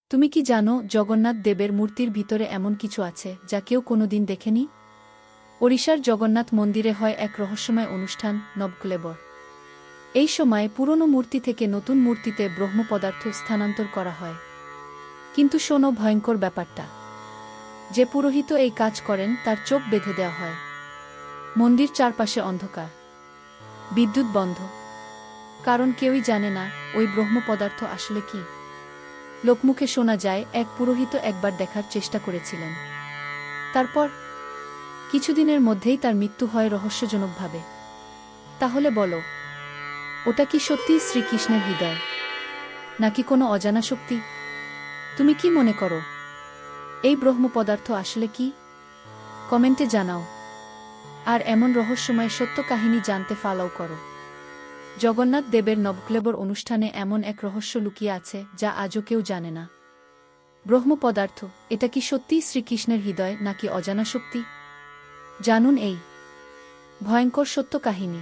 তুমি কি জানো জগন্নাথ দেবের মূর্তির ভিতরে এমন কিছু আছে যা কেউ কোনোদিন দেখেনি? ওড়িশার জগন্নাথ মন্দিরে হয় এক রহস্যময় অনুষ্ঠান, নবক্লেবর। এই সময় পুরনো মূর্তি থেকে নতুন মূর্তিতে ব্রহ্ম পদার্থ স্থানান্তর করা হয়। কিন্তু শোনো ভয়ঙ্কর ব্যাপারটা। যে পুরোহিত এই কাজ করেন তার চোখ বেঁধে দেওয়া হয়। মন্দির চারপাশে অন্ধকার, বিদ্যুৎ বন্ধ। কারণ কেউই জানে না ওই ব্রহ্ম পদার্থ আসলে কি। লোকমুখে শোনা যায় এক পুরোহিত একবার দেখার চেষ্টা করেছিলেন। তারপর কিছুদিনের মধ্যেই তার মৃত্যু হয় রহস্যজনকভাবে। তাহলে বলো, ওটা কি সত্যিই শ্রীকৃষ্ণের হৃদয়, নাকি কোনো অজানা শক্তি? তুমি কি মনে করো এই ব্রহ্ম পদার্থ আসলে কি? কমেন্টে জানাও। আর এমন রহস্যময় সত্য কাহিনী জানতে ফলো করো। জগন্নাথ দেবের নবক্লেবর অনুষ্ঠানে এমন এক রহস্য লুকিয়ে আছে যা আজও কেউ জানে না। ব্রহ্ম পদার্থ, এটা কি সত্যিই শ্রীকৃষ্ণের হৃদয় নাকি অজানা শক্তি? জানুন এই ভয়ঙ্কর সত্য কাহিনী।